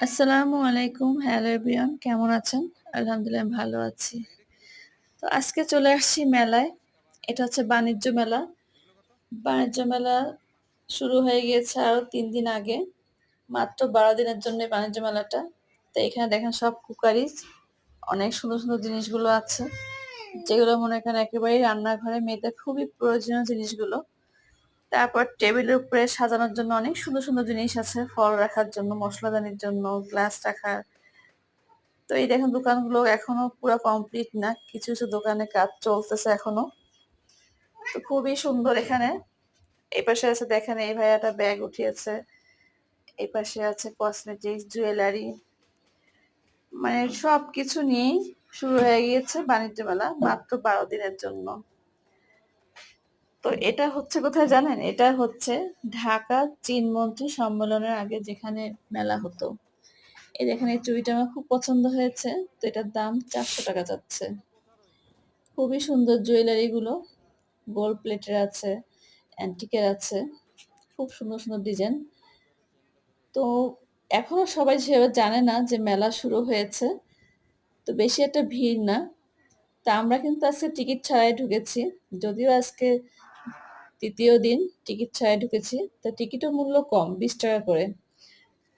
আসসালামু আলাইকুম। Hello everyone, কেমন আছেন? আলহামদুলিল্লাহ আমি ভালো আছি। তো আজকে চলে আসছি মেলায়। এটা হচ্ছে বাণিজ্য মেলা। বাণিজ্য মেলা শুরু হয়ে গিয়েছে আরো ৩ দিন আগে। মাত্র ১২ দিনের জন্য এই বাণিজ্য মেলাটা। তো এখানে দেখেন সব কুকারিজ, অনেক সুন্দর, সুন্দর জিনিসগুলো আছে। যেগুলো মনে করেন একেবারেই রান্নাঘরে মেয়েদের খুবই প্রয়োজনীয় জিনিসগুলো। তারপর টেবিলের উপরে সাজানোর জন্য অনেক সুন্দর, সুন্দর জিনিস আছে। ফল রাখার জন্য, মসলাদানির জন্য, গ্লাস রাখার। তো এই দেখেন দোকানগুলো এখনো পুরা কমপ্লিট না। কিছু, কিছু দোকানে কাজ চলতেছে এখনো। তো খুবই সুন্দর এখানে। এই পাশে আছে দেখেন এই ভাইয়াটা ব্যাগ উঠিয়েছে। এই পাশে আছে কসমেটিক্স, জুয়েলারি। মানে সবকিছু নিয়েই শুরু হয়ে গিয়েছে বাণিজ্য মেলা মাত্র ১২ দিনের জন্য। তো এটা হচ্ছে কোথায় জানেন? এটা হচ্ছে ঢাকা চীন মন্ত্রী সম্মেলনের আগে যেখানে মেলা হতো। এই দেখেন এই চুড়িটা আমার খুব পছন্দ হয়েছে। তো এটার দাম ৪০০ টাকা চাচ্ছে। খুবই সুন্দর জুয়েলারি গুলো, গোল্ড প্লেটের আছে, অ্যান্টিকের আছে, খুব সুন্দর সুন্দর ডিজাইন। তো এখনো সবাই সেভাবে জানে না যে মেলা শুরু হয়েছে, তো বেশি একটা ভিড় না। তা আমরা কিন্তু আজকে টিকিট ছাড়াই ঢুকেছি, যদিও আজকে তৃতীয় দিন টিকিট ছাড়াই ঢুকেছি। তো টিকিটের মূল্য কম, ২০ টাকা করে।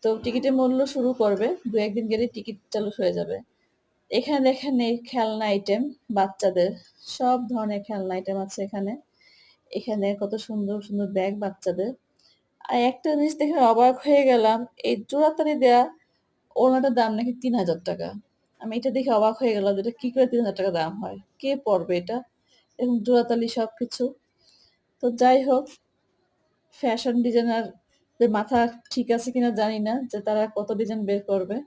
তো টিকিটের মূল্য শুরু করবে, দু একদিন গেলে টিকিট চালু হয়ে যাবে। এখানে দেখেন এই খেলনা আইটেম, বাচ্চাদের সব ধরনের খেলনা আইটেম আছে এখানে। এখানে কত সুন্দর, সুন্দর ব্যাগ বাচ্চাদের। আর একটা জিনিস দেখে অবাক হয়ে গেলাম, এই জোড়াতালি দেয়া ওড়নাটার দাম নাকি ৩,০০০ টাকা। আমি এটা দেখে অবাক হয়ে গেলাম যে এটা কি করে ৩,০০০ টাকা দাম হয়? কে পড়বে এটা? এরকম জোড়াতালি সবকিছু। তো যাই হোক, ফ্যাশন ডিজাইনারদের মাথা ঠিক আছে কিনা জানি না যে তারা কত ডিজাইন বের করবে।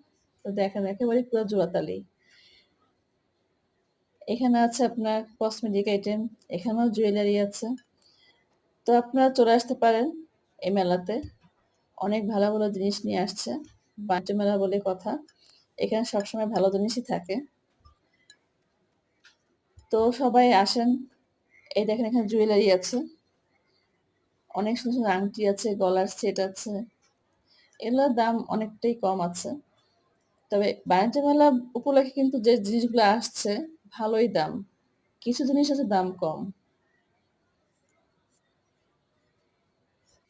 তো দেখেন একেবারেই পুরা জোড়াতালি। এখানে আছে আপনার কসমেটিক আইটেম, এখানেও জুয়েলারি আছে। তো আপনারা চলে আসতে পারেন এই মেলাতে। অনেক ভালো, ভালো জিনিস নিয়ে আসছে। বাণিজ্য মেলা বলে কথা। এখানে সবসময় ভালো জিনিসই থাকে। তো সবাই আসেন। এই দেখেন এখানে জুয়েলারি আছে। অনেক সুন্দর, সুন্দর আংটি আছে, গলার সেট আছে। এগুলোর দাম অনেকটাই কম আছে। তবে বাণিজ্য মেলা উপলক্ষে কিন্তু যে জিনিসগুলো আসছে ভালোই দাম। কিছু জিনিস আছে দাম কম।